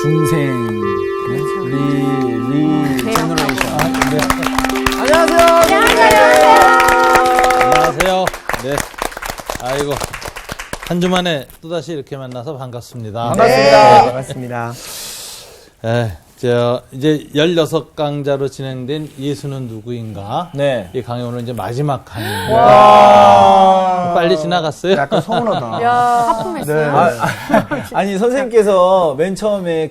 중생 리제너레이션. 네. 안녕하세요. 안녕하세요. 네. 아이고. 한 주 만에 또다시 이렇게 만나서 반갑습니다. 반갑습니다. 네. 반갑습니다. 이제 16강자로 진행된 예수는 누구인가? 네. 이 강의 오늘 이제 마지막 강의입니다. 와. 빨리 지나갔어요? 약간 서운하다. 야, 하품했어요. 네. 아니, 선생님께서 맨 처음에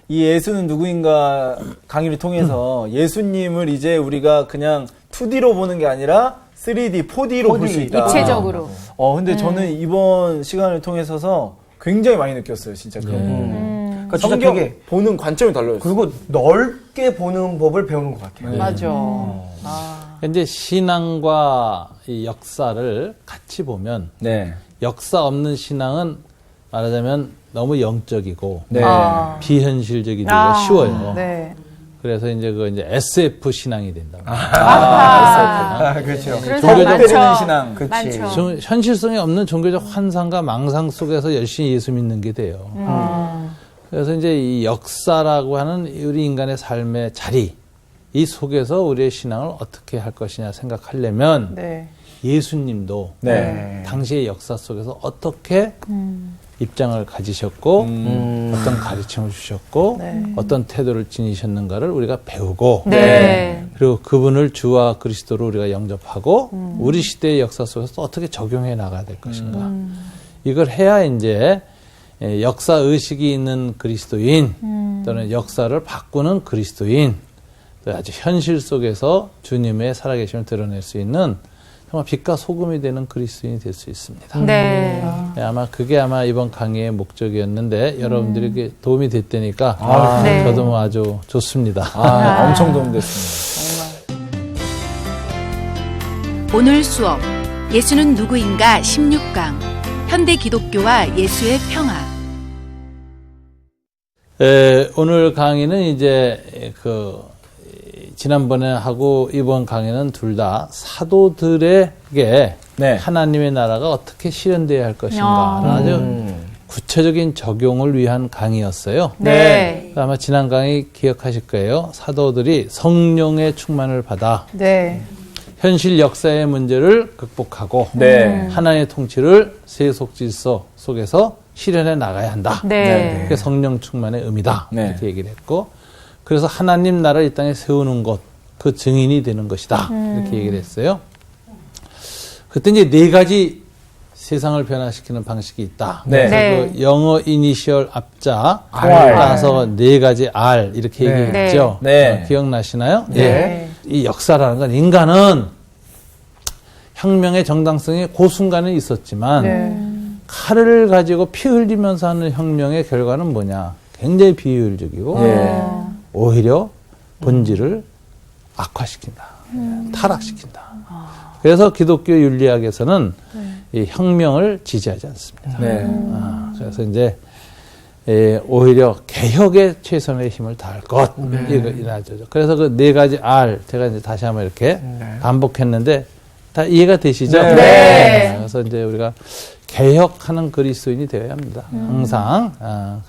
이 예수는 누구인가 강의를 통해서 예수님을 이제 우리가 그냥 2D로 보는 게 아니라 3D, 4D로 볼 수 있다. 입체적으로. 근데 저는 이번 시간을 통해서 굉장히 많이 느꼈어요, 진짜 그런 부분. 그러니까 진짜 성경 되게 보는 관점이 달라요. 그리고 넓게 보는 법을 배우는 것 같아요. 맞아. 이제 신앙과 이 역사를 같이 보면 네. 역사 없는 신앙은 말하자면 너무 영적이고 네. 비현실적이기가 쉬워요. 네. 그래서 이제 이제 SF 신앙이 된다고. 그렇죠. 그래서 종교적 많죠. 때리는 신앙. 그치. 많죠. 현실성이 없는 종교적 환상과 망상 속에서 열심히 예수 믿는 게 돼요. 그래서 이제 이 역사라고 하는 우리 인간의 삶의 자리, 이 속에서 우리의 신앙을 어떻게 할 것이냐 생각하려면 네. 예수님도 네. 당시의 역사 속에서 어떻게 입장을 가지셨고 어떤 가르침을 주셨고 네. 어떤 태도를 지니셨는가를 우리가 배우고 네. 그리고 그분을 주와 그리스도로 우리가 영접하고 우리 시대의 역사 속에서 또 어떻게 적용해 나가야 될 것인가. 이걸 해야 이제 역사 의식이 있는 그리스도인 또는 역사를 바꾸는 그리스도인 또 아주 현실 속에서 주님의 살아계심을 드러낼 수 있는 정말 빛과 소금이 되는 그리스도인이 될 수 있습니다. 네. 그게 아마 이번 강의의 목적이었는데 여러분들에게 도움이 됐다니까 네. 저도 뭐 아주 좋습니다. 엄청 도움됐습니다. 오늘 수업 예수는 누구인가 16강 현대 기독교와 예수의 평화. 오늘 강의는 이제 지난번에 하고 이번 강의는 둘 다 사도들에게 네. 하나님의 나라가 어떻게 실현되어야 할 것인가 아주 구체적인 적용을 위한 강의였어요. 네. 아마 지난 강의 기억하실 거예요. 사도들이 성령의 충만을 받아 네. 현실 역사의 문제를 극복하고 네. 하나님의 통치를 세속 질서 속에서 실현해 나가야 한다. 네. 그게 성령 충만의 의미다. 네. 이렇게 얘기를 했고 그래서 하나님 나라를 이 땅에 세우는 것, 그 증인이 되는 것이다. 이렇게 얘기를 했어요. 그때 이제 4가지 세상을 변화시키는 방식이 있다. 네. 그래서 네. 그 영어 이니셜 앞자 R. 따서 4가지 R 이렇게 네. 얘기했죠. 네. 기억나시나요? 네. 이 역사라는 건 인간은 혁명의 정당성이 그 순간에 있었지만 네. 칼을 가지고 피 흘리면서 하는 혁명의 결과는 뭐냐? 굉장히 비효율적이고 예. 오히려 본질을 악화시킨다. 타락시킨다. 그래서 기독교 윤리학에서는 이 혁명을 지지하지 않습니다. 네. 그래서 이제 오히려 개혁에 최선의 힘을 다할 것. 이거죠. 그래서 그 4가지 R 제가 이제 다시 한번 이렇게 반복했는데 다 이해가 되시죠? 네. 그래서 이제 우리가 개혁하는 그리스도인이 되어야 합니다. 항상.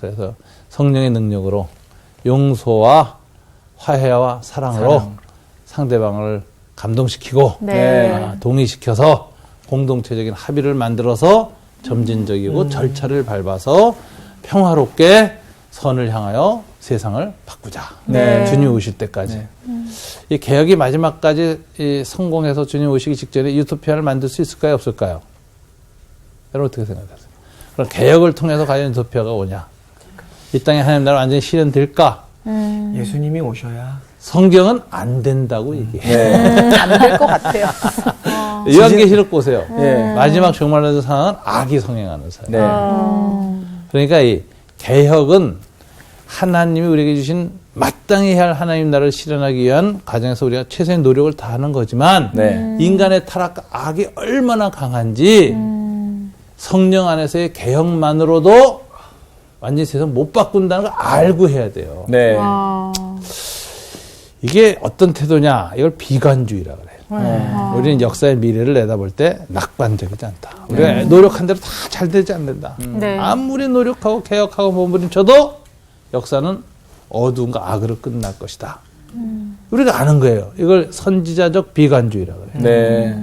그래서 성령의 능력으로 용서와 화해와 사랑으로 상대방을 감동시키고 네. 동의시켜서 공동체적인 합의를 만들어서 점진적이고 절차를 밟아서 평화롭게 선을 향하여 세상을 바꾸자. 네. 주님 오실 때까지. 이 개혁이 마지막까지 성공해서 주님 오시기 직전에 유토피아를 만들 수 있을까요? 없을까요? 여러분 어떻게 생각하세요? 그럼 개혁을 통해서 과연 유토피아가 오냐? 이 땅에 하나님 나라 완전히 실현될까? 예수님이 오셔야. 성경은 안 된다고 얘기해요. 안 될 것 같아요. 요한계시록 보세요. 예. 마지막 종말론의 상황은 악이 성행하는 사람. 네. 그러니까 이 개혁은 하나님이 우리에게 주신 마땅히 해야 할 하나님 나라를 실현하기 위한 과정에서 우리가 최선의 노력을 다하는 거지만 네. 인간의 타락과 악이 얼마나 강한지 성령 안에서의 개혁만으로도 완전히 세상 못 바꾼다는 걸 알고 해야 돼요. 네. 이게 어떤 태도냐? 이걸 비관주의라고 그래요. 우리는 역사의 미래를 내다볼 때 낙관적이지 않다. 우리가 노력한 대로 다 잘 되지 않는다. 네. 아무리 노력하고 개혁하고 몸부림쳐도 역사는 어두움과 악으로 끝날 것이다. 우리가 아는 거예요. 이걸 선지자적 비관주의라고 해요. 네.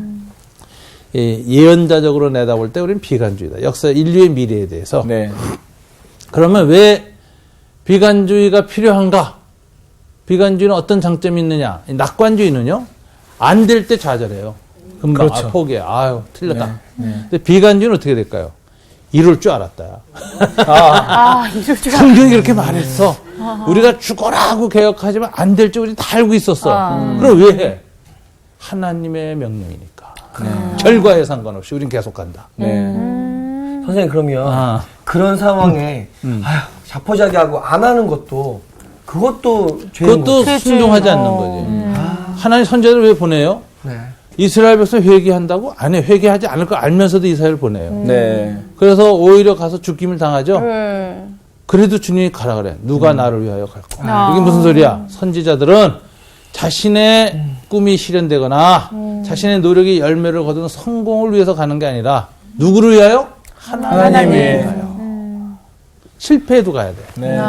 예언자적으로 내다볼 때 우리는 비관주의다. 역사 인류의 미래에 대해서. 네. 그러면 왜 비관주의가 필요한가? 비관주의는 어떤 장점이 있느냐? 낙관주의는요, 안 될 때 좌절해요. 금방 그렇죠. 포기해. 아유, 틀렸다. 근데 비관주의는 어떻게 될까요? 이룰 줄 알았다. 이럴 줄 성경이 이렇게 말했어. 우리가 죽어라 하고 개혁하지만 안 될 줄 우리 다 알고 있었어. 그럼 왜 해? 하나님의 명령이니까. 결과에 상관없이 우린 계속 간다. 네. 선생님 그러면 그런 상황에 아휴, 자포자기하고 안 하는 것도 그것도 죄인 그것도 거죠. 순종하지 않는 거지. 하나님 선지자를 왜 보내요? 네. 이스라엘 백성 회개한다고? 아니, 회개하지 않을 걸 알면서도 이스라엘을 보내요. 네. 그래서 오히려 가서 죽임을 당하죠. 그래도 주님이 가라 그래. 누가 나를 위하여 갈 거야. 이게 무슨 소리야? 선지자들은 자신의 꿈이 실현되거나 자신의 노력이 열매를 거두는 성공을 위해서 가는 게 아니라 누구를 위하여? 하나님을 위하여. 실패해도 가야 돼. 네.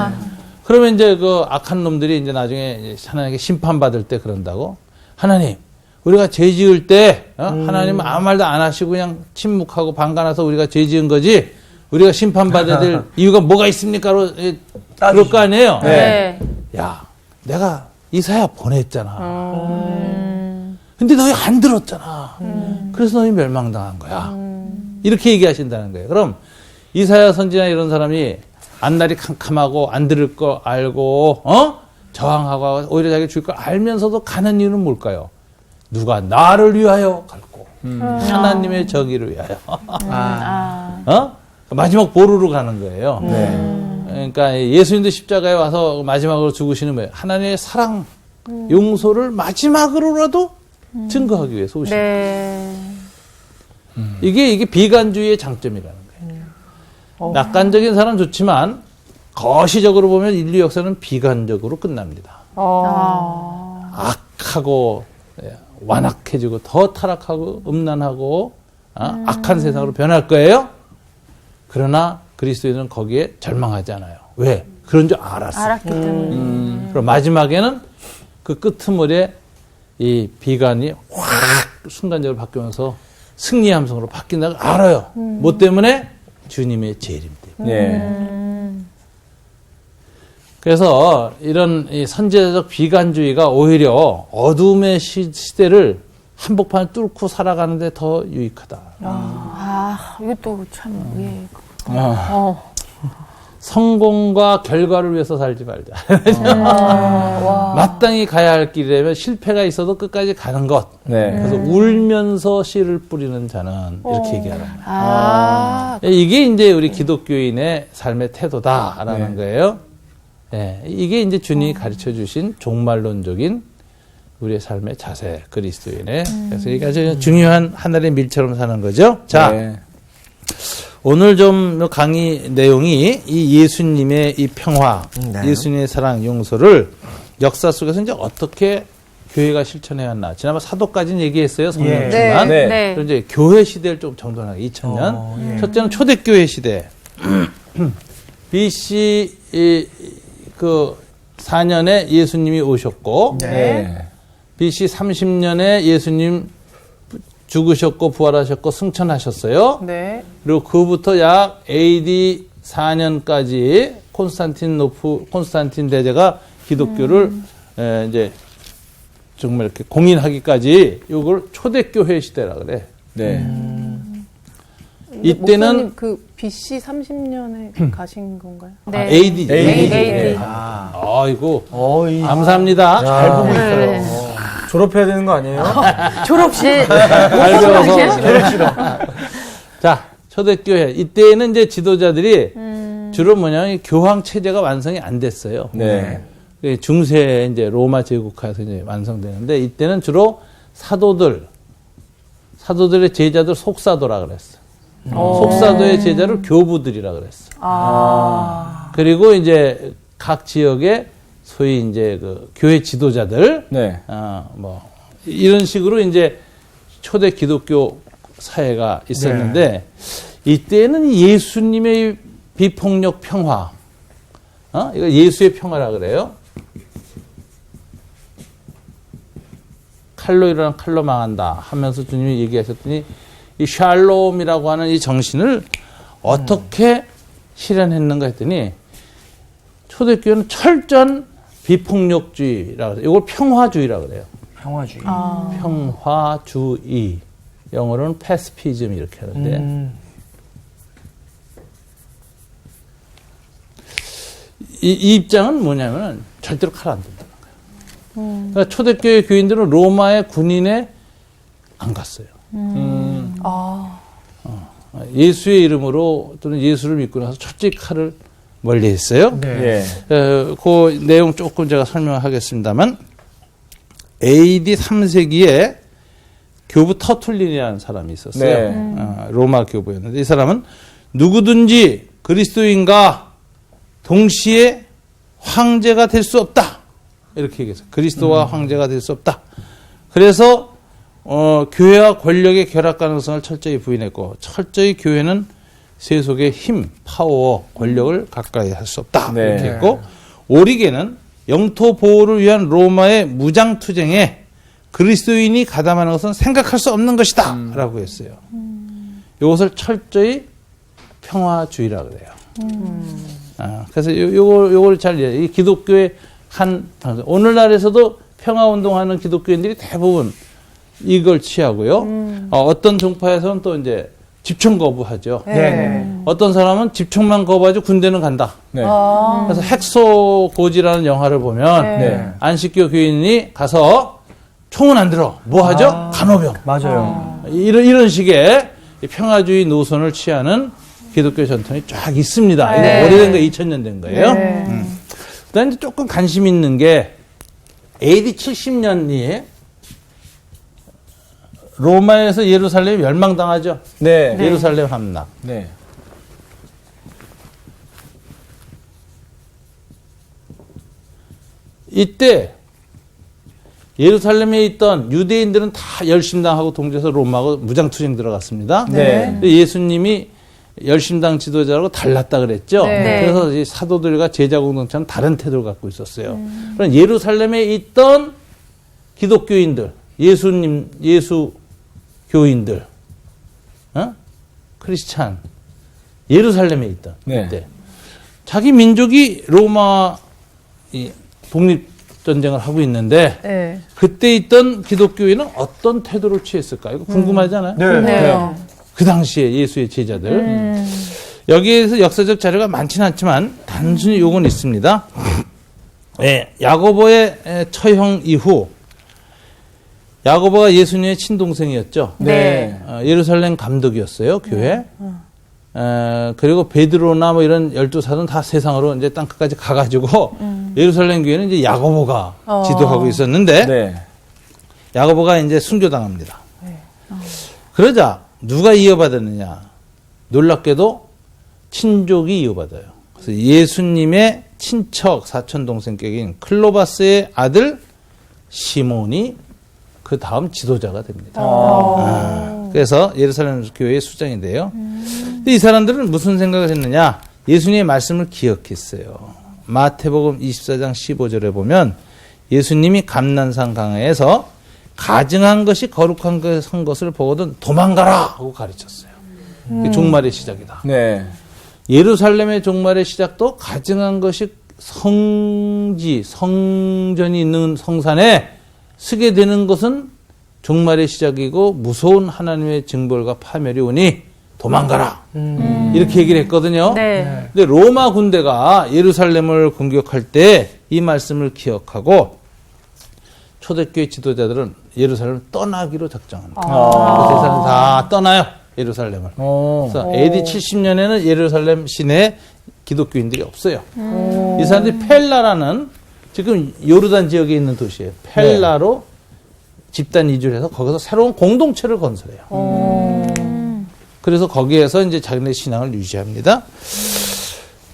그러면 이제 그 악한 놈들이 이제 나중에 이제 하나님께 심판받을 때 그런다고. 하나님, 우리가 죄 지을 때, 하나님은 아무 말도 안 하시고 그냥 침묵하고 방관해서 우리가 죄 지은 거지, 우리가 심판받아야 될 이유가 뭐가 있습니까? 그럴 거 아니에요? 네. 야, 내가 이사야 보냈잖아. 근데 너희 안 들었잖아. 그래서 너희 멸망당한 거야. 이렇게 얘기하신다는 거예요. 그럼 이사야 선지자 이런 사람이 안날이 캄캄하고 안 들을 거 알고 저항하고 오히려 자기가 죽을 걸 알면서도 가는 이유는 뭘까요? 누가 나를 위하여 갈고 하나님의 정의를 위하여 마지막 보루로 가는 거예요. 그러니까 예수님도 십자가에 와서 마지막으로 죽으시는 거예요. 하나님의 사랑, 용서를 마지막으로라도 증거하기 위해서 오신 거예요. 네. 이게 비관주의의 장점이라는 거예요. 낙관적인 사람 좋지만 거시적으로 보면 인류 역사는 비관적으로 끝납니다. 악하고 완악해지고 더 타락하고 음란하고 악한 세상으로 변할 거예요. 그러나 그리스도인은 거기에 절망하지 않아요. 왜? 그런 줄 알았어요. 알았기 때문에. 그럼 마지막에는 그 끄트머리에 이 비관이 확 순간적으로 바뀌면서 승리의 함성으로 바뀐다고 알아요. 뭐 때문에? 주님의 재림 때문에. 네. 그래서 이런 이 선지자적 비관주의가 오히려 어둠의 시대를 한복판을 뚫고 살아가는데 더 유익하다. 이것도 참, 예. 성공과 결과를 위해서 살지 말자. 마땅히 가야 할 길이라면 실패가 있어도 끝까지 가는 것. 네. 그래서 울면서 씨를 뿌리는 자는 이렇게 얘기하는 거예요. 이게 이제 우리 기독교인의 삶의 태도다라는 거예요. 네, 이게 이제 주님이 가르쳐 주신 종말론적인 우리의 삶의 자세, 그리스도인의. 그래서 이게 아주 중요한 하늘의 밀처럼 사는 거죠. 자, 네. 오늘 좀 강의 내용이 이 예수님의 이 평화, 예수님의 사랑, 용서를 역사 속에서 이제 어떻게 교회가 실천해 왔나. 지난번 사도까지는 얘기했어요. 성경지만. 네. 네. 그럼 이제 교회 시대를 좀 정돈하게 2000년. 첫째는 초대교회 시대. BC 그 4년에 예수님이 오셨고, 네. BC 30년에 예수님 죽으셨고 부활하셨고 승천하셨어요. 네. 그리고 그부터 약 AD 4년까지 콘스탄틴 대제가 기독교를 이제 정말 이렇게 공인하기까지 이걸 초대교회 시대라 그래. 네. 이때는 목사님 그 BC 30년에 가신 건가요? 네. AD. AD. 아이고 어이. 감사합니다. 잘 보고 네. 있어요. 졸업해야 되는 거 아니에요? 졸업식. 잘 배워서. 자, 초대교회. 이때는 이제 지도자들이 주로 뭐냐면 교황 체제가 완성이 안 됐어요. 네. 중세 이제 로마 제국화에서 이제 완성되는데 이때는 주로 사도들의 제자들 속사도라 그랬어. 속사도의 제자를 교부들이라 그랬어. 그리고 이제 각 지역에 소위 이제 그 교회 지도자들, 네. 뭐 이런 식으로 이제 초대 기독교 사회가 있었는데 이때는 예수님의 비폭력 평화, 이거 예수의 평화라 그래요. 칼로 일어난 칼로 망한다 하면서 주님이 얘기하셨더니 이 샬롬이라고 하는 이 정신을 어떻게 실현했는가 했더니 초대교회는 철저한 비폭력주의라고 그래요. 이걸 평화주의라고 그래요. 평화주의. 평화주의. 영어로는 패시피즘 이렇게 하는데 이 입장은 뭐냐면 절대로 칼 안 된다는 거예요. 그러니까 초대교회 교인들은 로마의 군인에 안 갔어요. 예수의 이름으로 또는 예수를 믿고 나서 철저히 칼을 멀리했어요. 네. 그 내용 조금 제가 설명하겠습니다만 AD 3세기에 교부 터툴린이라는 사람이 있었어요. 네. 로마 교부였는데 이 사람은 누구든지 그리스도인과 동시에 황제가 될 수 없다. 이렇게 얘기했어요. 그리스도와 황제가 될 수 없다. 그래서 교회와 권력의 결합 가능성을 철저히 부인했고 철저히 교회는 세속의 힘, 파워, 권력을 가까이 할 수 없다. 네. 이렇게 했고 오리게는 영토 보호를 위한 로마의 무장투쟁에 그리스도인이 가담하는 것은 생각할 수 없는 것이다. 라고 했어요. 이것을 철저히 평화주의라고 그래요. 그래서 요걸 잘 이해해요. 이 기독교의 오늘날에서도 평화운동하는 기독교인들이 대부분 이걸 취하고요. 어떤 종파에서는 또 이제 집총 거부하죠. 네. 어떤 사람은 집총만 거부하지 군대는 간다. 네. 그래서 핵소고지라는 영화를 보면 네. 안식교 교인이 가서 총은 안 들어. 뭐 하죠? 간호병. 맞아요. 이런 식의 평화주의 노선을 취하는 기독교 전통이 쫙 있습니다. 이거 오래된 거 2000년 된 거예요. 그다음에 이제 조금 관심 있는 게 AD 70년이 로마에서 예루살렘이 멸망당하죠. 네. 예루살렘 함락. 네. 이때 예루살렘에 있던 유대인들은 다 열심당하고 동조해서 로마하고 무장투쟁 들어갔습니다. 네. 근데 예수님이 열심당 지도자라고 달랐다 그랬죠. 네. 그래서 이 사도들과 제자 공동체는 다른 태도를 갖고 있었어요. 그럼 예루살렘에 있던 기독교인들, 예수 교인들, 크리스찬, 예루살렘에 있던 네. 이때 자기 민족이 로마 독립전쟁을 하고 있는데 네. 그때 있던 기독교인은 어떤 태도를 취했을까? 이거 궁금하잖아요. 네. 그 당시에 예수의 제자들. 여기에서 역사적 자료가 많지는 않지만 단순히 요건 있습니다. 네, 야고보의 처형 이후 야고보가 예수님의 친동생이었죠. 네. 예루살렘 감독이었어요, 교회. 그리고 베드로나 뭐 이런 12사도는 다 세상으로 이제 땅끝까지 가가지고 예루살렘 교회는 이제 야고보가 지도하고 있었는데 네. 야고보가 이제 순교당합니다. 그러자 누가 이어받았느냐? 놀랍게도 친족이 이어받아요. 그래서 예수님의 친척 사촌동생격인 클로바스의 아들 시몬이 그 다음 지도자가 됩니다. 그래서 예루살렘 교회의 수장인데요. 근데 이 사람들은 무슨 생각을 했느냐? 예수님의 말씀을 기억했어요. 마태복음 24장 15절에 보면 예수님이 감난산 강에서 가증한 것이 거룩한 것을 보거든 도망가라 하고 가르쳤어요. 종말의 시작이다. 네. 예루살렘의 종말의 시작도 가증한 것이 성전이 있는 성산에 쓰게 되는 것은 종말의 시작이고 무서운 하나님의 징벌과 파멸이 오니 도망가라. 이렇게 얘기를 했거든요. 네. 근데 로마 군대가 예루살렘을 공격할 때 이 말씀을 기억하고 초대교회 지도자들은 예루살렘을 떠나기로 작정합니다. 그래서 이 사람이 다 떠나요. 예루살렘을. 그래서 AD 70년에는 예루살렘 시내에 기독교인들이 없어요. 이 사람들이 펠라라는 지금 요르단 지역에 있는 도시예요. 펠라로 집단 이주를 해서 거기서 새로운 공동체를 건설해요. 그래서 거기에서 이제 자기네 신앙을 유지합니다.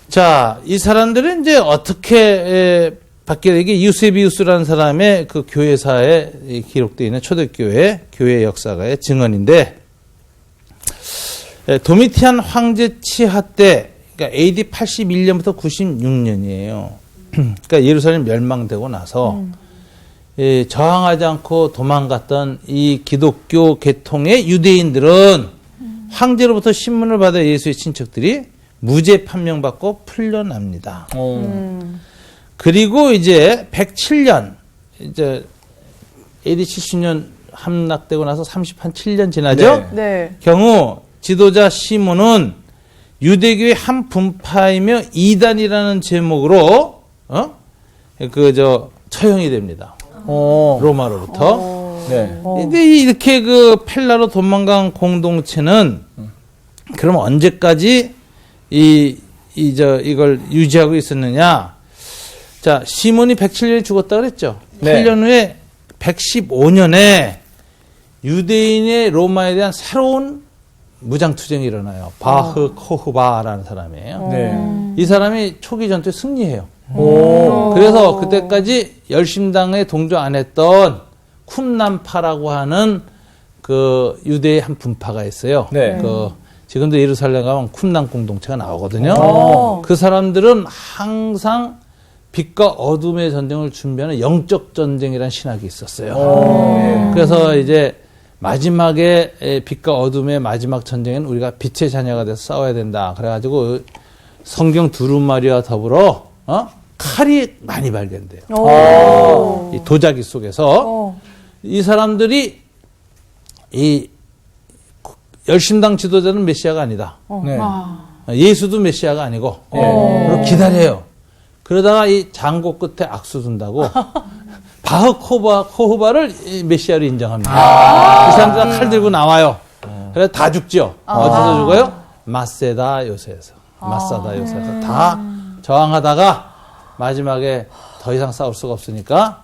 자, 이 사람들은 이제 어떻게 받게 되게 유세비우스라는 사람의 그 교회사에 기록되어 있는 초대교회 교회 역사가의 증언인데 도미티안 황제 치하 때 그러니까 AD 81년부터 96년이에요. 그러니까 예루살렘 멸망되고 나서 저항하지 않고 도망갔던 이 기독교 계통의 유대인들은 황제로부터 신문을 받아 예수의 친척들이 무죄 판명받고 풀려납니다. 그리고 이제 107년, 이제 AD 70년 함락되고 나서 37년 지나죠? 네. 경우 지도자 시몬은 유대교의 한 분파이며 이단이라는 제목으로 처형이 됩니다. 로마로부터. 네. 근데 이렇게 그 펠라로 도망간 공동체는 그럼 언제까지 이걸 유지하고 있었느냐? 자, 시몬이 107년에 죽었다 그랬죠. 네. 8년 후에 115년에 유대인의 로마에 대한 새로운 무장투쟁이 일어나요. 바흐 코흐바라는 사람이에요. 네. 이 사람이 초기 전투에 승리해요. 오. 그래서 그때까지 열심당에 동조 안 했던 쿰남파라고 하는 그 유대의 한 분파가 있어요. 네. 그 지금도 예루살렘 가면 쿰남 공동체가 나오거든요. 오. 그 사람들은 항상 빛과 어둠의 전쟁을 준비하는 영적 전쟁이라는 신학이 있었어요. 그래서 이제 마지막에 빛과 어둠의 마지막 전쟁에는 우리가 빛의 자녀가 돼서 싸워야 된다. 그래가지고 성경 두루마리와 더불어 칼이 많이 발견돼요. 이 도자기 속에서 이 사람들이 이 열심당 지도자는 메시아가 아니다. 네. 예수도 메시아가 아니고 그리고 기다려요. 그러다가 이 장고 끝에 악수 둔다고 바흐 코흐바를 메시아로 인정합니다. 그 사람들 칼 들고 나와요. 그래서 다 죽죠. 어디서 죽어요? 마세다 요새에서. 마사다 요새에서 다 저항하다가 마지막에 더 이상 싸울 수가 없으니까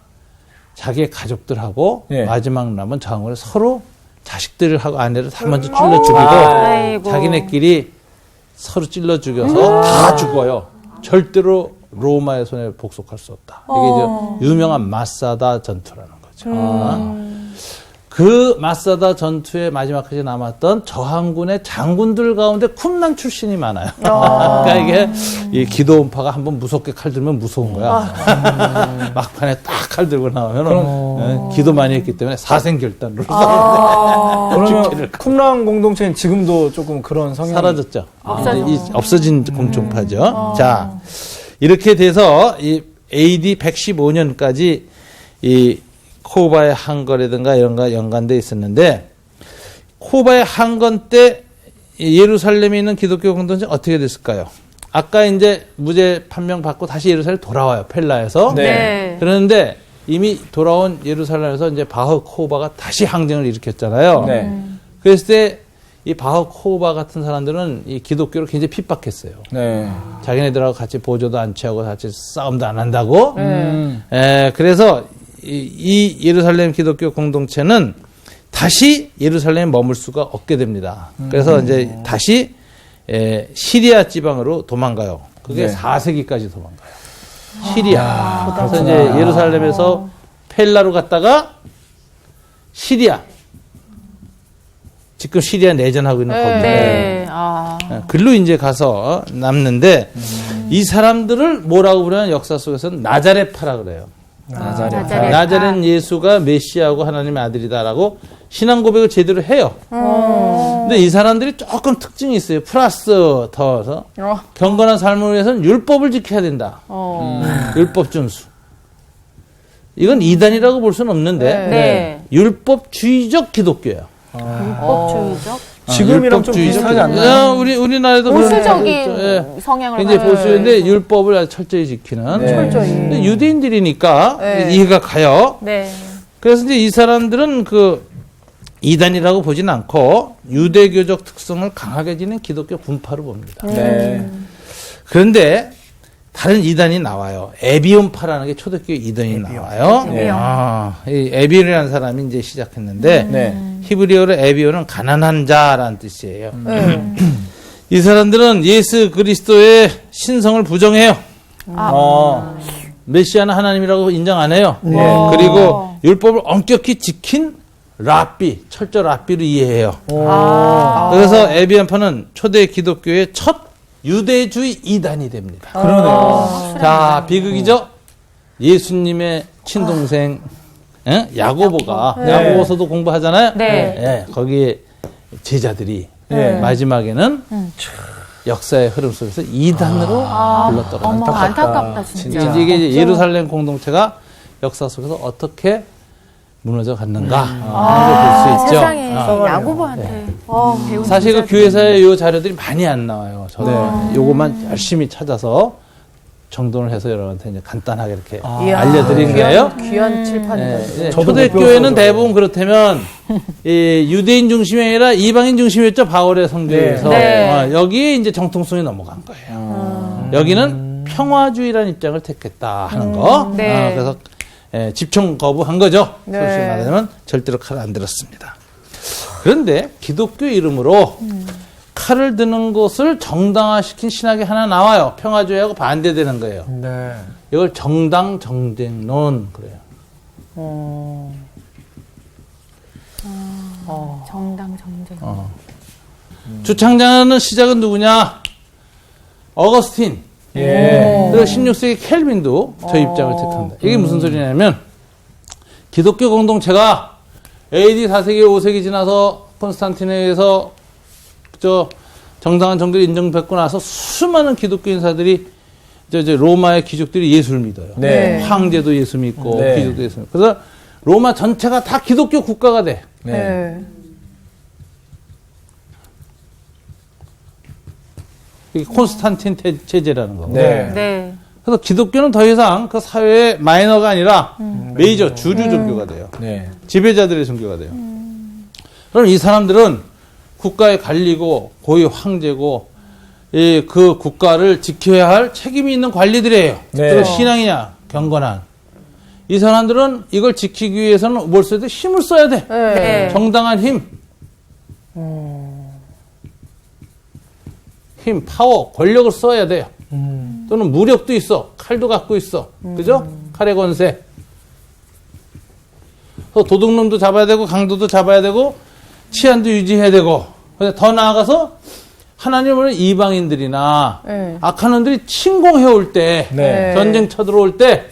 자기의 가족들하고 예. 마지막 남은 저항을 서로 자식들하고 아내를 다 먼저 찔러 죽이고 아이고. 자기네끼리 서로 찔러 죽여서 다 죽어요. 절대로 로마의 손에 복속할 수 없다. 이게 이제 유명한 마사다 전투라는 거죠. 그 마사다 전투의 마지막까지 남았던 저항군의 장군들 가운데 쿰남 출신이 많아요. 그러니까 이게 이 기도원파가 한번 무섭게 칼 들면 무서운 거야. 막판에 딱 칼 들고 나오면 기도 많이 했기 때문에 사생결단으로 그러면 쿰람 공동체는 지금도 조금 그런 성향이 사라졌죠. 이제 없어진 공존파죠. 자, 이렇게 돼서 이 AD 115년까지 이 코바의 항거라든가 이런 거 연관돼 있었는데 코바의 항건 때 예루살렘에 있는 기독교 공동체 어떻게 됐을까요? 아까 이제 무죄 판명 받고 다시 예루살렘 돌아와요. 펠라에서. 네. 그런데 이미 돌아온 예루살렘에서 이제 바흐 코바가 다시 항쟁을 일으켰잖아요. 네. 그랬을 때 이 바흐 코바 같은 사람들은 이 기독교를 굉장히 핍박했어요. 네. 자기네들하고 같이 보조도 안 취하고 같이 싸움도 안 한다고. 그래서 이 예루살렘 기독교 공동체는 다시 예루살렘에 머물 수가 없게 됩니다. 그래서 이제 다시 시리아 지방으로 도망가요. 그게 네. 4세기까지 도망가요. 시리아. 그래서 이제 예루살렘에서 펠라로 갔다가 시리아. 지금 시리아 내전하고 있는 거기. 네. 글로 이제 가서 남는데 이 사람들을 뭐라고 부르냐면 역사 속에서는 나자렛파라 그래요. 나자렛. 나자렛 예수가 메시아고 하나님의 아들이다라고 신앙 고백을 제대로 해요. 근데 이 사람들이 조금 특징이 있어요. 플러스 더서 경건한 삶을 위해서는 율법을 지켜야 된다. 율법 준수. 이건 이단이라고 볼 수는 없는데 네. 율법주의적 기독교예요. 율법주의적? 지금이랑 좀 비슷하지 않나요? 야, 우리나라에도 그런 보수적인 성향을 굉장히 가지고 보수인데 율법을 아주 철저히 지키는. 네. 철저히. 근데 유대인들이니까 네. 이해가 가요. 네. 그래서 이제 이 사람들은 그 이단이라고 보진 않고 유대교적 특성을 강하게 지닌 기독교 분파로 봅니다. 네. 그런데 다른 이단이 나와요. 에비온파라는 게 초대교 이단이 나와요. 에비온. 이 에비온이라는 사람이 이제 시작했는데 네. 히브리어로 에비온은 가난한 자라는 뜻이에요. 네. 이 사람들은 예수 그리스도의 신성을 부정해요. 메시아는 하나님이라고 인정 안 해요. 그리고 율법을 엄격히 지킨 랍비, 철저 랍비로 이해해요. 그래서 에비온파는 초대 기독교의 첫 유대주의 이단이 됩니다. 그러네요. 자, 비극이죠? 예수님의 친동생, 야고보가, 네. 야고보서도 공부하잖아요? 네. 예, 거기에 제자들이 네. 마지막에는 역사의 흐름 속에서 이단으로 불렀더라. 어머, 안타깝다, 진짜. 이게 이제 예루살렘 공동체가 역사 속에서 어떻게 무너져 갔는가 하는 걸 볼 수 있죠. 세상에 아. 야고보한테 배운 사실 그 진짜 교회사에 이 자료들이 많이 안 나와요. 저는 요것만 열심히 찾아서 정돈을 해서 여러분한테 이제 간단하게 이렇게 이야, 알려드린 거예요. 귀한 칠판이다. 네, 저도 초대교회는 못 배웠어요, 대부분 그렇다면 이 유대인 중심이 아니라 이방인 중심이었죠. 바울의 성교에서 네. 여기에 이제 정통성이 넘어간 거예요. 여기는 평화주의라는 입장을 택했다 하는 거. 네. 그래서 집총 거부한 거죠. 네. 솔직히 말하자면 절대로 칼을 안 들었습니다. 그런데 기독교 이름으로 칼을 드는 것을 정당화시킨 신학이 하나 나와요. 평화주의하고 반대되는 거예요. 네. 이걸 정당 정쟁론 그래요. 정당 정쟁. 주창자는 시작은 누구냐? 어거스틴. 예. 그리고 16세기 켈빈도 저 입장을 택한다. 이게 무슨 소리냐면 기독교 공동체가 AD 4세기, 5세기 지나서 콘스탄틴에 의해서 정당한 정교를 인정받고 나서 수많은 기독교 인사들이 이제 로마의 귀족들이 예수를 믿어요. 네. 황제도 예수 믿고 네. 귀족도 예수 믿고. 그래서 로마 전체가 다 기독교 국가가 돼. 네. 이게 콘스탄틴 체제라는 거고. 네. 네. 그래서 기독교는 더 이상 그 사회의 마이너가 아니라 메이저 주류 종교가 돼요. 네. 지배자들의 종교가 돼요. 그럼 이 사람들은 국가에 갈리고 고위 황제고 그 국가를 지켜야 할 책임이 있는 관리들이에요. 네. 그리고 신앙이냐 경건한. 이 사람들은 이걸 지키기 위해서는 뭘 써야 돼? 힘을 써야 돼. 네. 정당한 힘. 힘, 파워, 권력을 써야 돼요. 또는 무력도 있어. 칼도 갖고 있어. 그죠? 칼의 권세. 도둑놈도 잡아야 되고 강도도 잡아야 되고 치안도 유지해야 되고. 근데 더 나아가서 하나님은 이방인들이나 네. 악한 놈들이 침공해 올 때, 네. 전쟁 쳐들어올 때,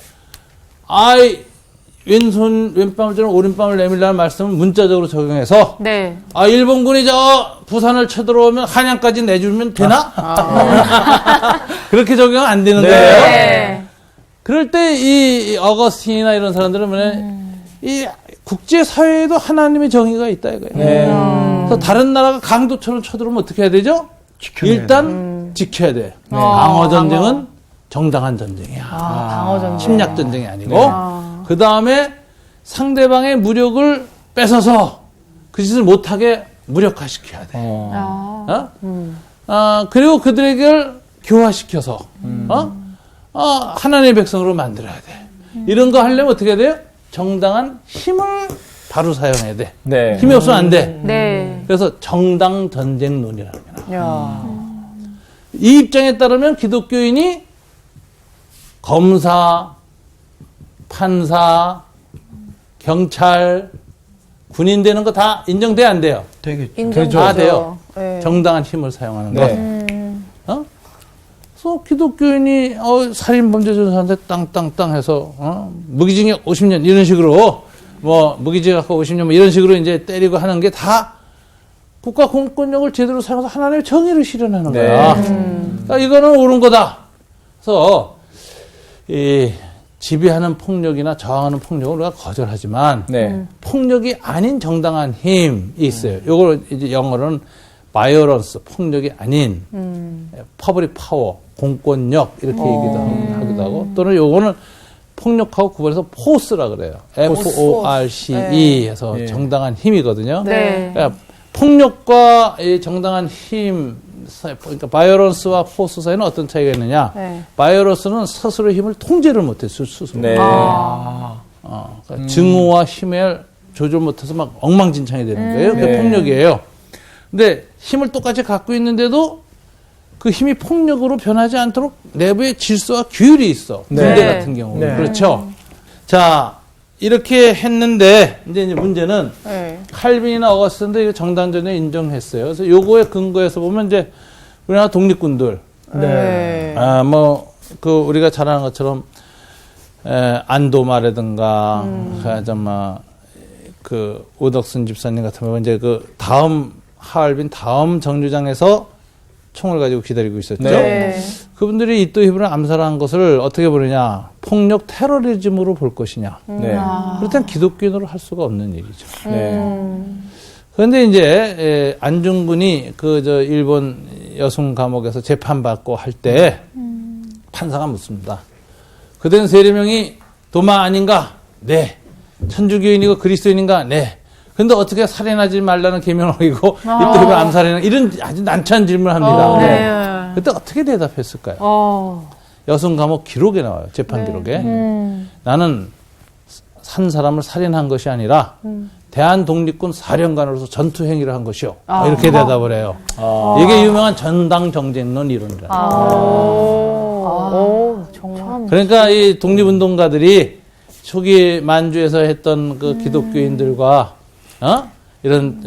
왼밤을 저는 오른밤을 내밀라는 말씀을 문자적으로 적용해서, 네. 일본군이 부산을 쳐들어오면 한양까지 내주면 되나? 그렇게 적용은 안 되는 거예요. 네. 그럴 때 이 어거스틴이나 이런 사람들은 이 국제 사회에도 하나님의 정의가 있다 이거예요. 네. 그래서 다른 나라가 강도처럼 쳐들어오면 어떻게 해야 되죠? 일단 지켜야 돼. 방어 전쟁은 정당한 전쟁이야. 방어 전쟁. 침략 전쟁이 아니고 그 다음에 상대방의 무력을 뺏어서 그 짓을 못하게 무력화시켜야 돼. 그리고 그들에게 교화시켜서 하나님의 백성으로 만들어야 돼. 이런 거 하려면 어떻게 해야 돼요? 정당한 힘을 바로 사용해야 돼. 네. 힘이 없으면 안 돼. 네. 그래서 정당 전쟁론이라는 게 나와요. 야. 이 입장에 따르면 기독교인이 검사, 판사, 경찰, 군인 되는 거 다 인정돼야 안 돼요? 되겠죠. 인정되죠. 다 돼요. 네. 정당한 힘을 사용하는 것. 네. 그래서 기독교인이 살인범죄 전사한테 땅땅땅 해서 무기징역 50년 이런 식으로 무기징역 50년 이런 식으로 이제 때리고 하는 게 다 국가 공권력을 제대로 사용해서 하나님의 정의를 실현하는 네. 거야. 그러니까 이거는 옳은 거다. 그래서 이 지배하는 폭력이나 저항하는 폭력을 우리가 거절하지만 네. 폭력이 아닌 정당한 힘이 있어요. 요걸 이제 영어로는 바이오런스, 폭력이 아닌 퍼블릭 파워, 공권력 이렇게 하기도 하고 또는 요거는 폭력하고 구분해서 포스라 그래요. F-O-R-C-E 해서 예. 정당한 힘이거든요. 네. 그러니까 폭력과 이 정당한 힘, 그러니까 바이오런스와 포스 사이는 어떤 차이가 있느냐? 네. 바이오런스는 스스로 힘을 통제를 못했어요, 스스로. 네. 그러니까 증오와 힘을 조절 못해서 막 엉망진창이 되는 거예요. 그게 네. 폭력이에요. 근데 힘을 똑같이 갖고 있는데도 그 힘이 폭력으로 변하지 않도록 내부의 질서와 규율이 있어. 네. 군대 같은 경우. 네. 그렇죠? 자, 이렇게 했는데, 이제 문제는 네. 칼빈이나 어거스틴도 이거 정당전에 인정했어요. 그래서 요거에 근거해서 보면 이제 우리나라 독립군들, 네. 우리가 잘 아는 것처럼, 안도마라든가, 오덕순 집사님 같은 경우, 이제 하얼빈 다음 정류장에서 총을 가지고 기다리고 있었죠. 네. 그분들이 이또 히브를 암살한 것을 어떻게 보느냐, 폭력 테러리즘으로 볼 것이냐. 네. 그렇다면 기독교인으로 할 수가 없는 일이죠. 네. 그런데 이제 안중근이 일본 여성 감옥에서 재판받고 할 때 판사가 묻습니다. 그대는 세례명이 도마 아닌가? 네. 천주교인이고 그리스도인인가? 네. 근데 어떻게 살인하지 말라는 계명을 어기고 이또 히브를 암살하는 이런 아주 난처한 질문을 합니다. 네. 그때 어떻게 대답했을까요? 여성 감옥 기록에 나와요. 재판 기록에. 나는 한 사람을 살인한 것이 아니라 대한독립군 사령관으로서 전투 행위를 한 것이요. 이렇게 대답을 해요. 이게 유명한 전당정쟁론 이론이라. 정말. 그러니까 이 독립운동가들이 초기 만주에서 했던 그 기독교인들과 이런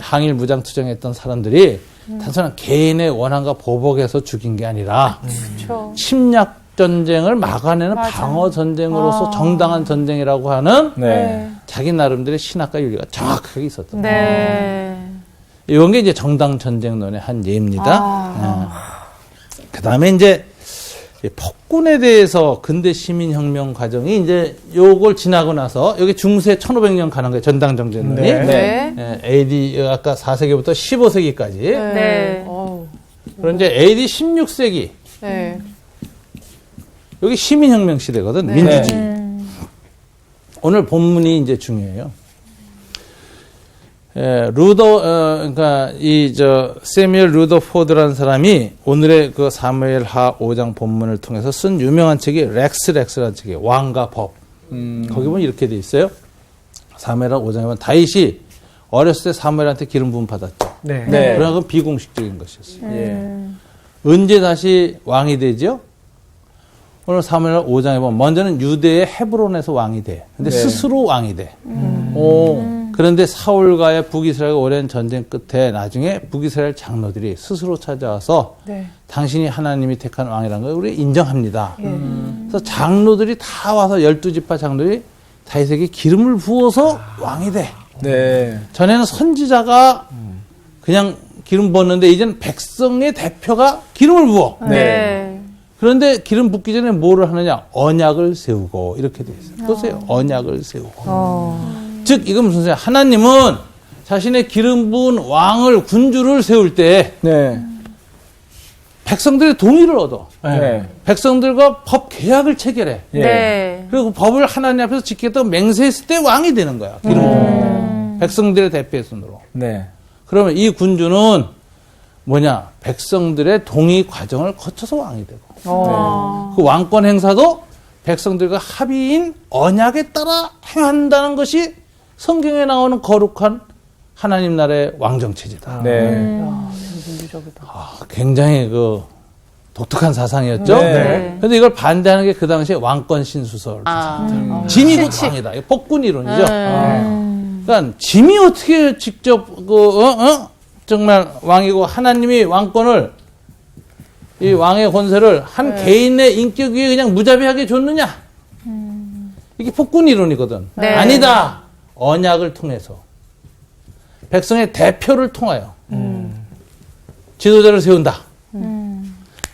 항일 무장 투쟁했던 사람들이 단순한 개인의 원한과 보복에서 죽인 게 아니라 침략 전쟁을 막아내는 방어 전쟁으로서 정당한 전쟁이라고 하는 네. 자기 나름대로의 신학과 윤리가 정확하게 있었던 거예요. 네. 이런 게 이제 정당 전쟁론의 한 예입니다. 그 다음에 이제 폭군에 대해서 근대 시민혁명 과정이 이제 요걸 지나고 나서 여기 중세 1500년 가는 거예요. 전당 전쟁론이. 네. AD 아까 4세기부터 15세기까지. 네. 그런 이제 AD 16세기. 네. 여기 시민혁명 시대거든. 네. 민주주의. 오늘 본문이 이제 중요해요. 그러니까 세뮤얼 루더포드라는 사람이 오늘의 그 사무엘 하 5장 본문을 통해서 쓴 유명한 책이 렉스라는 책이에요. 왕과 법. 거기 보면 이렇게 돼 있어요. 사무엘 하 5장에 보면 다윗이 어렸을 때 사무엘한테 기름 부음 받았죠. 네. 네. 그러나 그건 비공식적인 것이었어요. 예. 언제 다시 왕이 되죠? 오늘 사무엘 5장에 보면 먼저는 유대의 헤브론에서 왕이 돼. 근데 네. 스스로 왕이 돼. 그런데 사울과의 북이스라엘 오랜 전쟁 끝에 나중에 북이스라엘 장로들이 스스로 찾아와서 당신이 하나님이 택한 왕이라는 걸 우리 인정합니다. 그래서 장로들이 다 와서 12지파 장로들이 다윗에게 기름을 부어서 왕이 돼. 네. 전에는 선지자가 그냥 기름 부었는데 이제는 백성의 대표가 기름을 부어. 네. 그런데 기름 붓기 전에 뭐를 하느냐? 언약을 세우고 이렇게 돼 있어요. 보세요. 언약을 세우고. 즉 이건 무슨 소리야? 하나님은 자신의 기름 부은 왕을 군주를 세울 때 네. 백성들의 동의를 얻어. 네. 백성들과 법 계약을 체결해. 예. 네. 그리고 법을 하나님 앞에서 지키겠다고 맹세했을 때 왕이 되는 거야. 기름 부은 백성들의 대표의 손으로. 네. 그러면 이 군주는 뭐냐? 백성들의 동의 과정을 거쳐서 왕이 되고. 그 왕권 행사도 백성들과 합의인 언약에 따라 행한다는 것이 성경에 나오는 거룩한 하나님 나라의 왕정체제다. 네. 굉장히 독특한 사상이었죠. 네. 근데 이걸 반대하는 게 그 당시에 왕권 신수설. 짐이 곧 왕이다. 이게 폭군 이론이죠. 그러니까 짐이 어떻게 직접 정말 왕이고 하나님이 왕권을 이 왕의 권세를 한 개인의 인격 위에 그냥 무자비하게 줬느냐? 이게 폭군 이론이거든. 네. 아니다. 언약을 통해서 백성의 대표를 통하여 지도자를 세운다.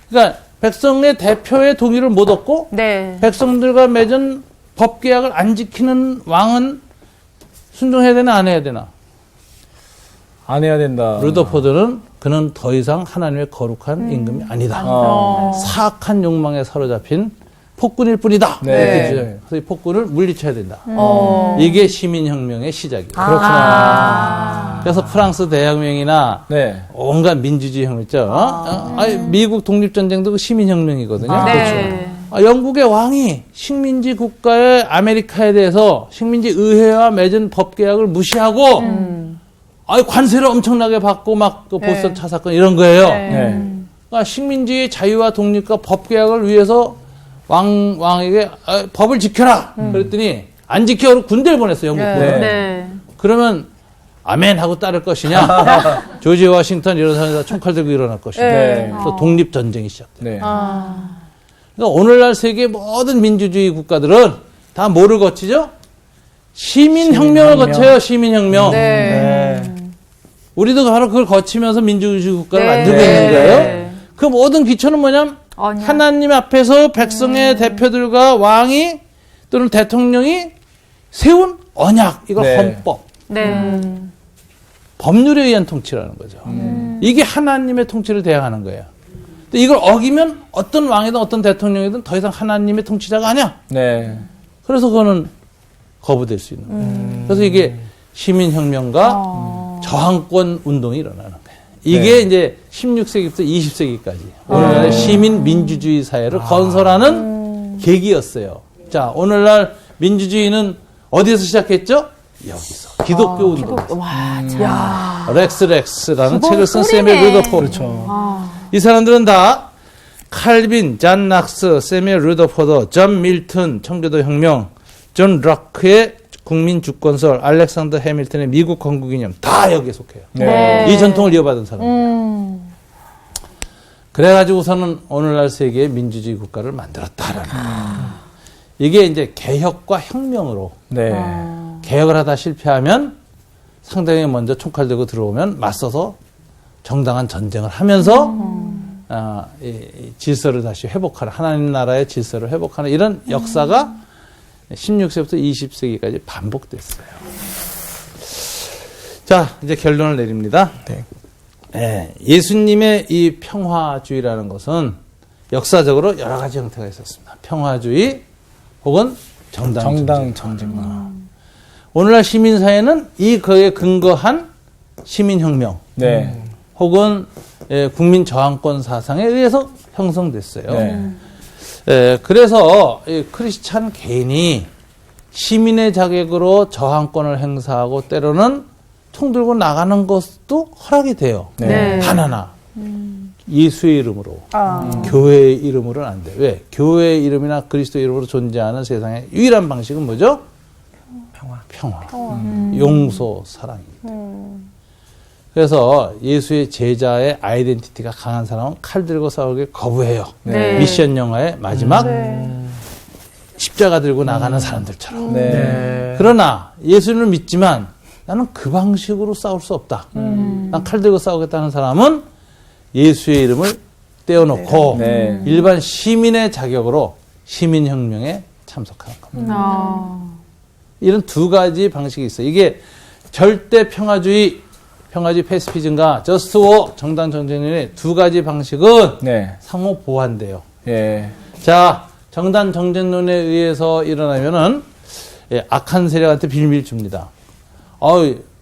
그러니까 백성의 대표의 동의를 못 얻고 네. 백성들과 맺은 법 계약을 안 지키는 왕은 순종해야 되나 안 해야 되나? 안 해야 된다. 루더포드는 그는 더 이상 하나님의 거룩한 임금이 아니다. 사악한 욕망에 사로잡힌 폭군일 뿐이다. 네. 이렇게 주장해요. 그래서 이 폭군을 물리쳐야 된다. 이게 시민혁명의 시작이에요. 그렇구나. 그래서 프랑스 대혁명이나 네. 온갖 민주주의 혁명 있죠. 미국 독립전쟁도 그 시민혁명이거든요. 네. 영국의 왕이 식민지 국가의 아메리카에 대해서 식민지 의회와 맺은 법계약을 무시하고 관세를 엄청나게 받고 그 보스턴 차 사건 이런 거예요. 네. 그러니까 식민지의 자유와 독립과 법계약을 위해서 왕에게 법을 지켜라. 그랬더니 안 지켜 군대를 보냈어요. 영국 군을. 네. 네. 그러면 아멘 하고 따를 것이냐? 조지 워싱턴 이런 사람이 다 총칼 들고 일어날 것이냐? 네. 또 독립 전쟁이 시작돼. 네. 그러니까 오늘날 세계 모든 민주주의 국가들은 다 뭐를 거치죠? 시민혁명을 거쳐요. 시민혁명. 네. 우리도 바로 그걸 거치면서 민주주의 국가를 네. 만들고 있는 거예요. 그 모든 기초는 뭐냐면 언약. 하나님 앞에서 백성의 대표들과 왕이 또는 대통령이 세운 언약, 이걸 네. 헌법, 네. 법률에 의한 통치라는 거죠. 이게 하나님의 통치를 대항하는 거예요. 근데 이걸 어기면 어떤 왕이든 어떤 대통령이든 더 이상 하나님의 통치자가 아니야. 네. 그래서 그거는 거부될 수 있는 거예요. 그래서 이게 시민혁명과 저항권 운동이 일어나는 거예요. 이게 네. 이제 16세기부터 20세기까지 오늘날의 시민 민주주의 사회를 건설하는 계기였어요. 자, 오늘날 민주주의는 어디에서 시작했죠? 여기서. 기독교 운동. 렉스라는 책을 쓴 세밀 루더포드. 그렇죠. 이 사람들은 다 칼빈, 잔 낙스, 세밀 루더포드, 존 밀턴, 청교도 혁명, 존 락크의 국민 주권설, 알렉산더 해밀턴의 미국 건국이념 다 여기에 속해요. 네. 이 전통을 이어받은 사람입니다. 그래가지고서는 오늘날 세계의 민주주의 국가를 만들었다라는 거예요. 이게 이제 개혁과 혁명으로 네. 개혁을 하다 실패하면 상대방이 먼저 총칼 들고 들어오면 맞서서 정당한 전쟁을 하면서 이 질서를 다시 회복하는, 하나님 나라의 질서를 회복하는 이런 역사가 16세부터 20세기까지 반복됐어요. 자, 이제 결론을 내립니다. 네, 예수님의 이 평화주의라는 것은 역사적으로 여러 가지 형태가 있었습니다. 평화주의 혹은 정당 전쟁. 오늘날 시민사회는 이 거에 근거한 시민혁명 네. 혹은 국민 저항권 사상에 의해서 형성됐어요. 네. 그래서 크리스찬 개인이 시민의 자격으로 저항권을 행사하고 때로는 총 들고 나가는 것도 허락이 돼요. 네. 단 하나. 예수의 이름으로. 교회의 이름으로는 안 돼. 왜? 교회의 이름이나 그리스도 이름으로 존재하는 세상의 유일한 방식은 뭐죠? 평화. 용서, 사랑입니다. 그래서 예수의 제자의 아이덴티티가 강한 사람은 칼 들고 싸우길 거부해요. 네. 미션 영화의 마지막 십자가 들고 나가는 사람들처럼. 네. 그러나 예수를 믿지만 나는 그 방식으로 싸울 수 없다. 난 칼 들고 싸우겠다는 사람은 예수의 이름을 떼어놓고 네. 일반 시민의 자격으로 시민혁명에 참석하는 겁니다. 이런 두 가지 방식이 있어요. 이게 절대 평화주의 패시피즘과 저스트 워, 정당 전쟁의 두 가지 방식은 네. 상호 보완돼요. 예. 자, 정당 정쟁론에 의해서 일어나면은 악한 세력한테 빌미를 줍니다.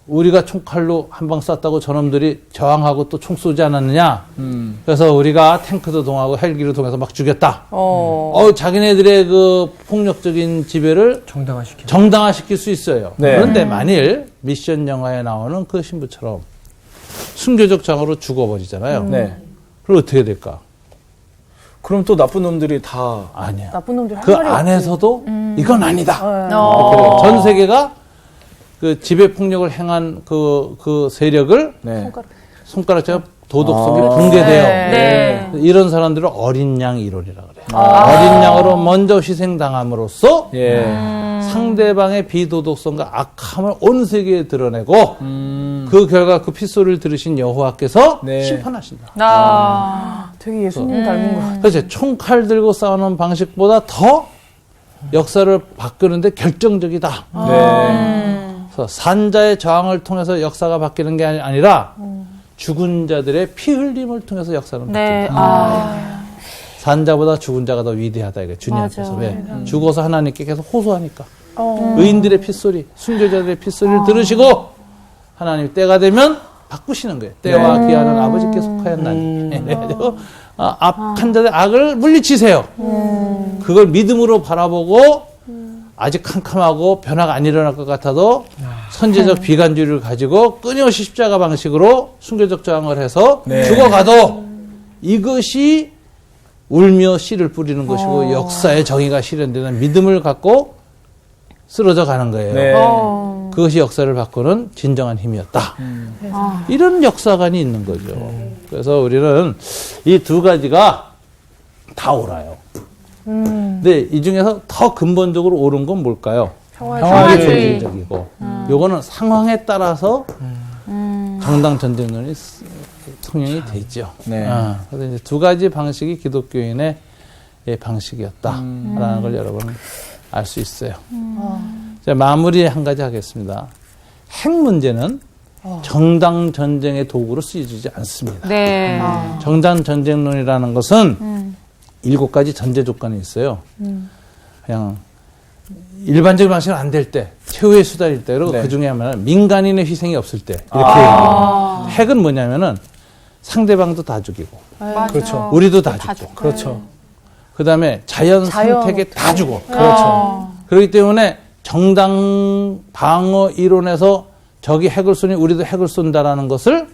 우리가 총칼로 한 방 쐈다고 저놈들이 저항하고 또 총 쏘지 않았느냐? 그래서 우리가 탱크도 동하고 헬기를 통해서 막 죽였다. 자기네들의 그 폭력적인 지배를 정당화시킬 수 있어요. 네. 그런데 만일 미션 영화에 나오는 그 신부처럼 순교적 장으로 죽어버리잖아요. 네. 그럼 어떻게 될까? 그럼 또 나쁜 놈들이 다 아니야. 나쁜 놈들 할 그 말이 안에서도 이건 아니다. 없지. 그래요. 전 세계가 그 지배 폭력을 행한 그 세력을 네. 손가락처럼 도덕성이 붕괴돼요. 네. 이런 사람들을 어린 양 이론이라 그래요. 어린 양으로 먼저 희생당함으로써 예. 상대방의 비도덕성과 악함을 온 세계에 드러내고 그 결과 그 핏소리를 들으신 여호와께서 네. 심판하신다. 되게 예수님 닮은 것 같아. 그래서 총칼 들고 싸우는 방식보다 더 역사를 바꾸는데 결정적이다. 네. 그래서 산자의 저항을 통해서 역사가 바뀌는 게 아니라 죽은 자들의 피 흘림을 통해서 역사는 네. 바뀐다. 산자보다 죽은 자가 더 위대하다 이게 주님 앞에서. 왜? 죽어서 하나님께 계속 호소하니까. 의인들의 pit소리, 순교자들의 핏소리를 들으시고 하나님 때가 되면 바꾸시는 거예요. 때와 기한은 아버지께 속하였나니. 그래가지고 악한 자들의 악을 물리치세요. 그걸 믿음으로 바라보고 아직 캄캄하고 변화가 안 일어날 것 같아도 선제적 비관주의를 가지고 끊임없이 십자가 방식으로 순교적 저항을 해서 네. 죽어가도 이것이 울며 씨를 뿌리는 것이고 역사의 정의가 실현되는 믿음을 갖고 쓰러져 가는 거예요. 네. 그것이 역사를 바꾸는 진정한 힘이었다. 이런 역사관이 있는 거죠. 그래서 우리는 이 두 가지가 다 옳아요. 근데 이 중에서 더 근본적으로 옳은 건 뭘까요? 평화주의. 적이고 요거는 상황에 따라서 정당 전쟁론이 성형이 되죠. 네. 그래서 이제 두 가지 방식이 기독교인의 방식이었다라는 걸 여러분 알 수 있어요. 자, 마무리 한 가지 하겠습니다. 핵 문제는 정당 전쟁의 도구로 쓰여지지 않습니다. 네. 정당 전쟁론이라는 것은 7가지 전제 조건이 있어요. 그냥 일반적인 방식은 안 될 때, 최후의 수단일 때, 그리고 네. 그 중에 하나는 민간인의 희생이 없을 때 이렇게 얘기해요. 핵은 뭐냐면은 상대방도 다 죽이고, 그렇죠. 우리도 다 죽고, 그렇죠. 그 다음에 자연 생태계 다 죽어. 그렇죠. 그렇기 때문에 정당 방어 이론에서 적이 핵을 쏘니 우리도 핵을 쏜다라는 것을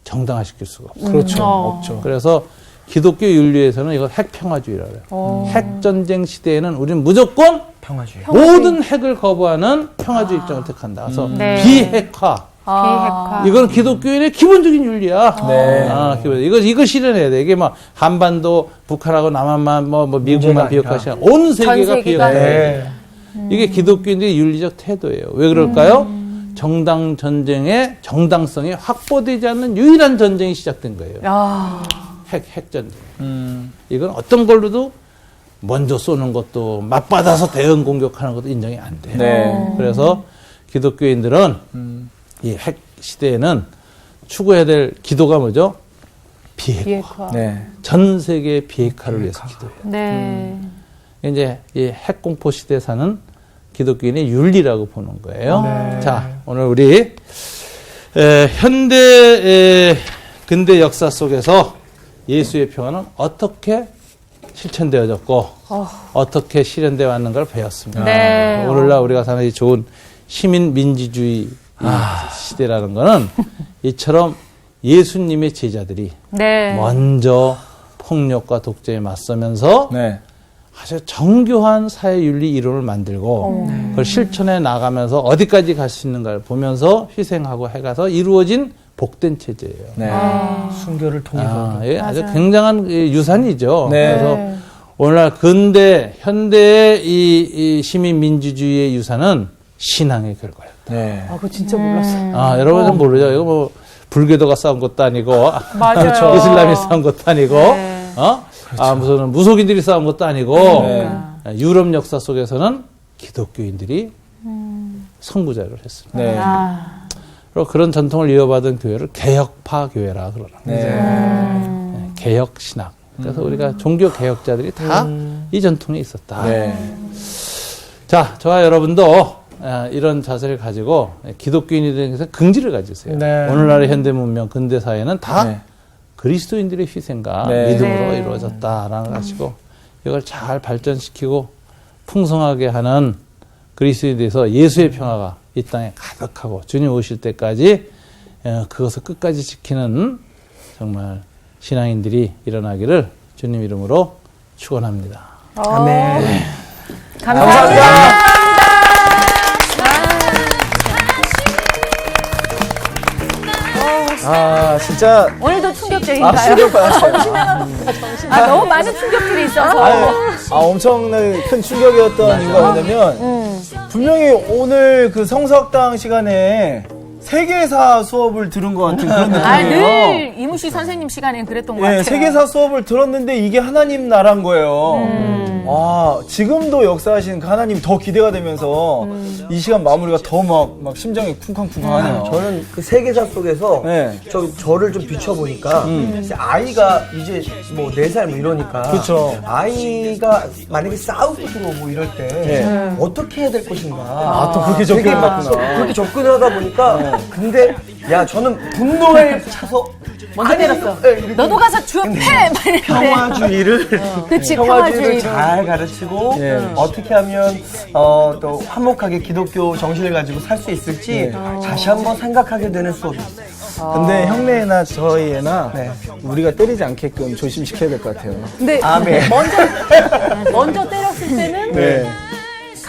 정당화시킬 수가 없어요. 그렇죠. 없죠. 그래서 기독교 윤리에서는 이걸 핵평화주의라고 해요. 핵전쟁 시대에는 우리는 무조건 평화주의. 모든 핵을 거부하는 평화주의 입장을 택한다. 그래서 네. 비핵화. 비핵화. 이건 기독교인의 기본적인 윤리야. 네. 이거 실현해야 돼. 이게 뭐 한반도, 북한하고 남한만 뭐 미국만 비핵화시야. 온 세계가 세계가. 비핵화. 네. 이게 기독교인들의 윤리적 태도예요. 왜 그럴까요? 정당 전쟁의 정당성이 확보되지 않는 유일한 전쟁이 시작된 거예요. 핵전쟁. 이건 어떤 걸로도 먼저 쏘는 것도 맞받아서 대응 공격하는 것도 인정이 안 돼요. 네. 그래서 기독교인들은 이 핵 시대에는 추구해야 될 기도가 뭐죠? 비핵화. 네. 전 세계의 비핵화를 위해서 기도해요. 네. 이제 이 핵공포 시대에 사는 기독교인의 윤리라고 보는 거예요. 자, 오늘 우리 현대 근대 역사 속에서 예수의 평화는 어떻게 실천되어졌고 어떻게 실현되어 왔는가를 배웠습니다. 네. 오늘날 우리가 사는 이 좋은 시민 민주주의 시대라는 거는 이처럼 예수님의 제자들이 네. 먼저 폭력과 독재에 맞서면서 네. 아주 정교한 사회윤리 이론을 만들고 그걸 실천해 나가면서 어디까지 갈 수 있는가를 보면서 희생하고 해가서 이루어진 복된 체제예요. 네. 순교를 통해서. 이게 아주 굉장한 유산이죠. 네. 그래서 오늘날 근대 현대의 이 시민 민주주의의 유산은 신앙의 결과예요. 네. 그거 진짜 몰랐어요. 여러분 좀 모르죠. 이거 뭐 불교도가 싸운 것도 아니고 맞아요. 이슬람이 싸운 것도 아니고 네. 무슨 무속인들이 싸운 것도 아니고 네. 유럽 역사 속에서는 기독교인들이 선구자를 했습니다. 네. 그리고 그런 전통을 이어받은 교회를 개혁파 교회라 그러는 거죠. 네. 개혁 신학. 그래서 우리가 종교 개혁자들이 다 이 전통에 있었다. 네. 자, 저와 여러분도 이런 자세를 가지고 기독교인이 되는 것에 긍지를 가지세요. 네. 오늘날의 현대 문명, 근대 사회는 다 네. 그리스도인들의 희생과 네. 믿음으로 네. 이루어졌다라는 걸 아시고 이걸 잘 발전시키고 풍성하게 하는 그리스도에 대해서 예수의 평화가 이 땅에 가득하고 주님 오실 때까지 그것을 끝까지 지키는 정말 신앙인들이 일어나기를 주님 이름으로 축원합니다. 아멘. 감사합니다. 진짜 오늘도 충격적인가요? 충격받았어요. 너무 많은 충격들이 있어서. 엄청나게 큰 충격이었던 이유가 뭐냐면 분명히 오늘 그 성서학당 시간에 세계사 수업을 들은 것 같은 그런 느낌이에요. 늘 이무식 선생님 시간엔 그랬던 것 같아요. 네, 세계사 수업을 들었는데 이게 하나님 나라인 거예요. 지금도 역사하시는 그 하나님 더 기대가 되면서 이 시간 마무리가 더 막 심장이 쿵쾅쿵쾅하네요. 저는 그 세계사 속에서 네. 저를 좀 비춰보니까 아이가 이제 뭐 4살 뭐 이러니까 그쵸. 아이가 만약에 싸우고 들어오고 이럴 때 네. 어떻게 해야 될 것인가 또 그렇게 되게 막 접근해봤구나. 그렇게 접근을 하다 보니까 근데 야 저는 분노에 차서 먼저 때렸어. 너도 가서 주업 패! 막 이랬는데. 평화주의를 그치, 평화주의를 평화주의로. 잘 가르치고 네. 어떻게 하면 또 화목하게 기독교 정신을 가지고 살 수 있을지 다시 한번 생각하게 되는 수업이 있어요. 근데 형네 애나 저희 애나 네. 우리가 때리지 않게끔 조심시켜야 될 것 같아요. 근데 아멘. 먼저 때렸을 때는 네.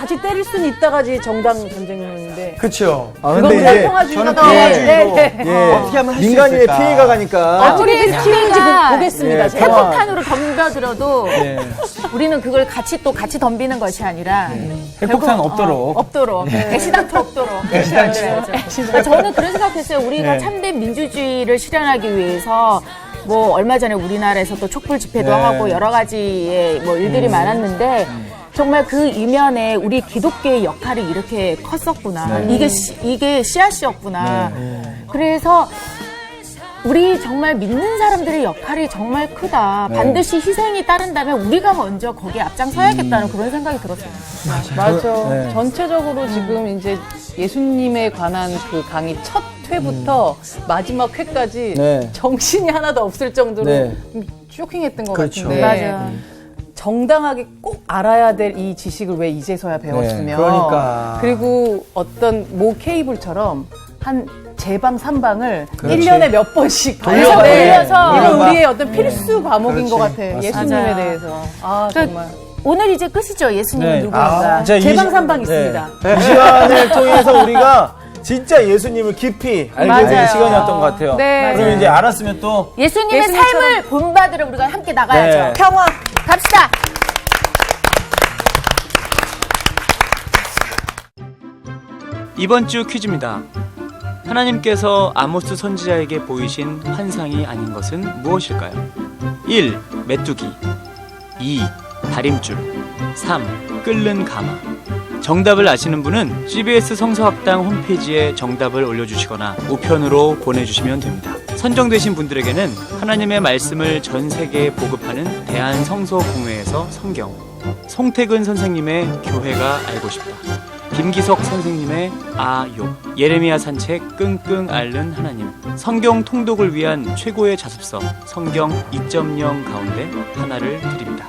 같이 때릴 수는 있다가지 정당 전쟁론인데. 그렇죠. 아, 그건 근데 그냥 이제 평화주의가 저는 평화주의로 예, 어떻게 하면 할 수 민간인의 있을까? 피해가 가니까 어떻게 키우는지 보겠습니다. 예, 제가. 핵폭탄으로 덤벼들어도 예, 우리는 그걸 같이 덤비는 것이 아니라 핵폭탄 결국, 없도록 없도록 애시당초 없도록 그러니까 저는 그런 생각했어요. 우리가 네. 참된 민주주의를 실현하기 위해서 뭐 얼마 전에 우리나라에서 또 촛불 집회도 네. 하고 여러 가지의 뭐 일들이 많았는데 정말 그 이면에 우리 기독교의 역할이 이렇게 컸었구나. 이게 씨앗이었구나. 그래서 우리 정말 믿는 사람들의 역할이 정말 크다. 반드시 희생이 따른다면 우리가 먼저 거기에 앞장서야겠다는 그런 생각이 들었어요. 맞아. 네. 전체적으로 지금 이제 예수님에 관한 그 강의 첫 회부터 마지막 회까지 네. 정신이 하나도 없을 정도로 네. 쇼킹했던 것 그렇죠. 같은데. 맞아. 정당하게 꼭 알아야 될 이 지식을 왜 이제서야 배웠으며. 네, 그러니까. 그리고 어떤 모 케이블처럼 한 제방 3방을 그렇지. 1년에 몇 번씩 돌려서 돌려서 이건 돌려봐. 우리의 어떤 필수 과목인 것 같아. 그렇지. 예수님에 맞아요. 대해서. 아, 정말. 오늘 이제 끝이죠. 예수님은 네. 누구인가. 진짜 이 제방 시- 3방 네. 있습니다. 이 시간을 통해서 우리가 진짜 예수님을 깊이 알게 되는 맞아요. 시간이었던 것 같아요. 네. 그럼 이제 알았으면 또 예수님의 예수님처럼- 삶을 본받으러 우리가 함께 나가야죠. 네. 평화. 갑시다. 이번 주 퀴즈입니다. 하나님께서 아모스 선지자에게 보이신 환상이 아닌 것은 무엇일까요? 1. 메뚜기 2. 다림줄 3. 끓는 가마 정답을 아시는 분은 CBS 성서학당 홈페이지에 정답을 올려주시거나 우편으로 보내주시면 됩니다. 선정되신 분들에게는 하나님의 말씀을 전 세계에 보급하는 대한성서공회에서 성경, 송태근 선생님의 교회가 알고 싶다, 김기석 선생님의 아욥, 예레미야 산책 끙끙 앓는 하나님, 성경 통독을 위한 최고의 자습서 성경 2.0 가운데 하나를 드립니다.